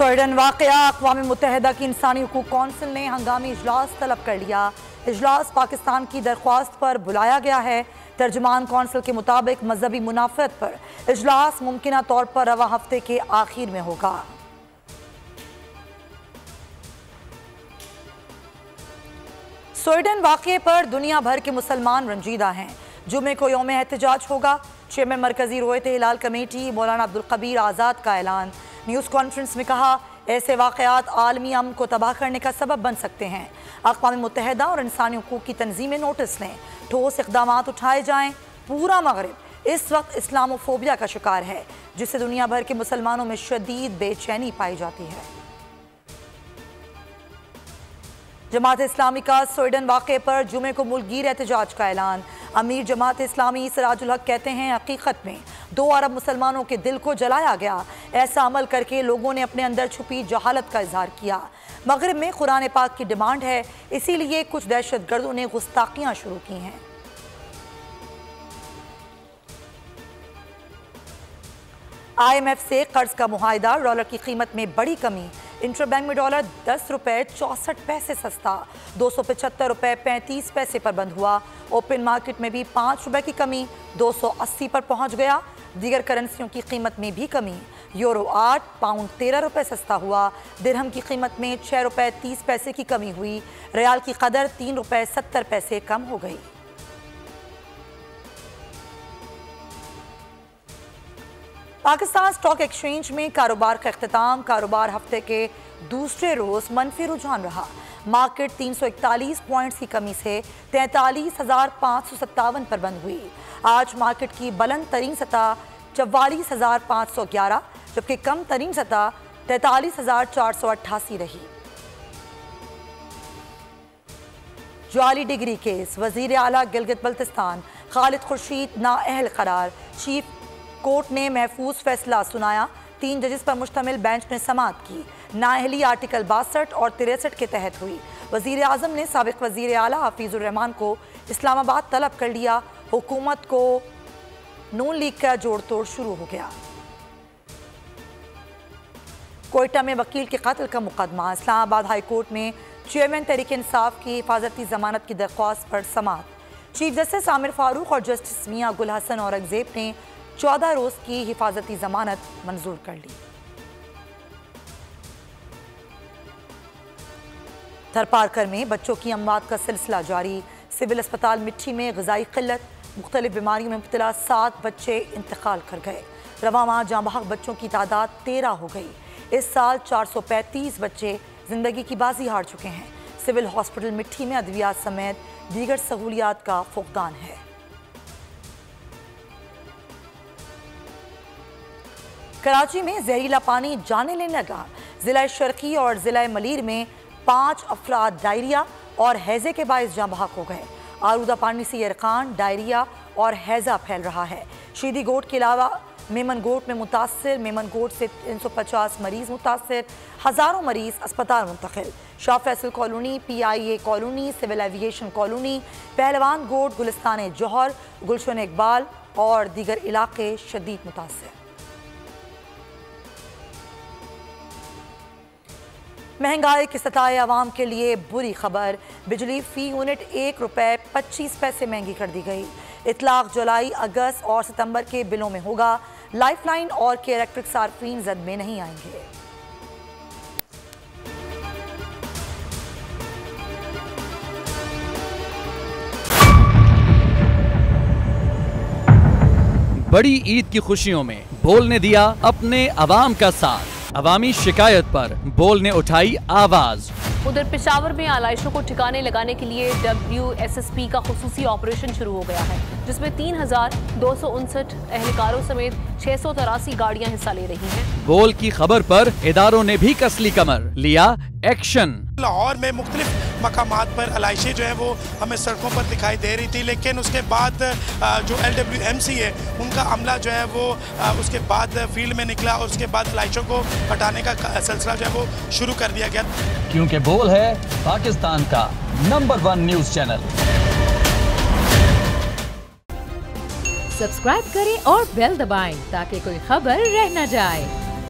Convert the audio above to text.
Sweden वाक़या अक़वाम मुत्तहिदा की इंसानी हुकूक कौंसिल ने हंगामी इजलास तलब कर लिया। इजलास पाकिस्तान की दरख्वास्त पर बुलाया गया है। तर्जुमान कौंसिल के मुताबिक मजहबी मुनाफरत पर इजलास मुमकिन तौर पर रवा हफ्ते के आखिर में होगा। स्वीडन वाक़ये पर दुनिया भर के मुसलमान रंजीदा हैं। जुमे को यौम एहतजाज होगा। चेयरमैन मरकजी रोयत हिलाल कमेटी मौलाना अब्दुल कबीर आज़ाद का ऐलान। न्यूज़ कॉन्फ्रेंस में कहा, ऐसे वाक़यात आलमी अमन को तबाह करने का सबब बन सकते हैं। अक़वाम मुत्तहिदा और इंसानी हुकूक की तंजीमें नोटिस लें, ठोस इक़दामात उठाए जाएँ। पूरा मगरिब इस वक्त इस्लामोफोबिया का शिकार है, जिससे दुनिया भर के मुसलमानों में शदीद बेचैनी पाई जाती है। जमात इस्लामी का स्वीडन वाक़े पर जुमे को मुल्कगीर एहतजाज का ऐलान। अमीर जमात इस्लामी सिराजुल हक कहते हैं, हकीकत में 2 अरब मुसलमानों के दिल को जलाया गया। ऐसा अमल करके लोगों ने अपने अंदर छुपी जहालत का इजहार किया। मगरिब में कुरान पाक की डिमांड है, इसीलिए कुछ दहशतगर्दों ने गुस्ताखियाँ शुरू की हैं। IMF से कर्ज का मुआहिदा, डॉलर की कीमत में बड़ी कमी। इंटरबैंक में डॉलर 10 रुपये 64 पैसे सस्ता, 275 रुपये 35 पैसे पर बंद हुआ। ओपन मार्केट में भी 5 रुपये की कमी, 280 पर पहुंच गया। दीगर करेंसियों की कीमत में भी कमी। यूरो 8, पाउंड 13 रुपये सस्ता हुआ। दिरहम की कीमत में 6 रुपये 30 पैसे की कमी हुई। रियाल की कदर 3 रुपये 70 पैसे कम हो गई। पाकिस्तान स्टॉक एक्सचेंज में कारोबार का इख्तिताम। कारोबार हफ्ते के दूसरे रोज मनफी रुझान रहा। मार्केट 341 पॉइंट्स की कमी से 43,557 पर बंद हुई। आज मार्केट की बुलंद तरीन सतह 44,511, जबकि कम तरीन सतह 43,488 रही। जाली डिग्री केस, वजीर आला गिलगित बल्तिस्तान खालिद खुर्शीद नाअहल करार। चीफ कोर्ट ने महफूज फैसला सुनाया। 3 जजेस पर मुश्तमिल बेंच ने समाअत की। नाअहली आर्टिकल 62 और 63 के तहत हुई। वजीर आजम ने साबिक वजीर आला हफीजुर रहमान को इस्लामाबाद तलब कर लिया। हुकूमत को नून लीग का जोड़ तोड़ शुरू हो गया। कोयटा में वकील के कत्ल का मुकदमा। इस्लामाबाद हाई कोर्ट में चेयरमैन तहरीक इंसाफ की हिफाजती जमानत की दरख्वास्त पर समाअत। चीफ जस्टिस आमिर फारूक और जस्टिस मियां गुल हसन औरंगजेब ने 14 रोज की हिफाजती जमानत मंजूर कर ली। थरपारकर में बच्चों की अमवात का सिलसिला जारी। सिविल अस्पताल मिट्टी में ग़िज़ाई क़िल्लत, मुख्तलिफ बीमारियों में मुब्तला 7 बच्चे इंतकाल कर गए। रवा माह जाँ बहक बच्चों की तादाद 13 हो गई। इस साल 435 बच्चे जिंदगी की बाजी हार चुके हैं। सिविल हॉस्पिटल मिट्टी में अद्वियात समेत दीगर सहूलियात का फुकदान है। कराची में जहरीला पानी जाने लेने लगा। जिला शर्की और जिला मलीर में 5 अफराद डायरिया और हैजे के बायस जाँ बहक हो गए। आलूदा पानी से यरकान, डायरिया और हैजा फैल रहा है। शीदी गोट के अलावा मेमन गोट में मुतासर। मेमन गोट से 350 मरीज मुतासर, हज़ारों मरीज अस्पताल मुंतकिल। Shah Faisal colony, PIA colony, civil aviation colony, Pehlwan Goth, Gulistan जौहर, गुलशन इकबाल और दीगर इलाके शदीद मुतासर। महंगाई की सताए आवाम के लिए बुरी खबर। बिजली फी यूनिट 1 रुपये 25 पैसे महंगी कर दी गई। इतलाक जुलाई, अगस्त और सितंबर के बिलों में होगा। लाइफलाइन और के इलेक्ट्रिक सार्फिन जद में नहीं आएंगे। बड़ी ईद की खुशियों में बोल ने दिया अपने अवाम का साथ। अवामी शिकायत पर बोल ने उठाई आवाज। उधर पेशावर में आलाइशों को ठिकाने लगाने के लिए WSSP का खुसूसी ऑपरेशन शुरू हो गया है, जिसमें 3,259 एहलकारों समेत 683 गाड़ियां हिस्सा ले रही हैं। बोल की खबर पर इदारों ने भी कसली कमर, लिया एक्शन। लाहौर में मुख्तलिफ मकामात पर आलाइशें जो है वो हमें सड़कों पर दिखाई दे रही थी, लेकिन उसके बाद जो LWMC है उनका अमला जो है वो उसके बाद फील्ड में निकला और उसके बाद आलाइशों को हटाने का सिलसिला जो है वो शुरू कर दिया गया। क्योंकि बोल है पाकिस्तान का नंबर 1 न्यूज चैनल। सब्सक्राइब करें और बेल दबाएं ताकि कोई खबर रह न जाए।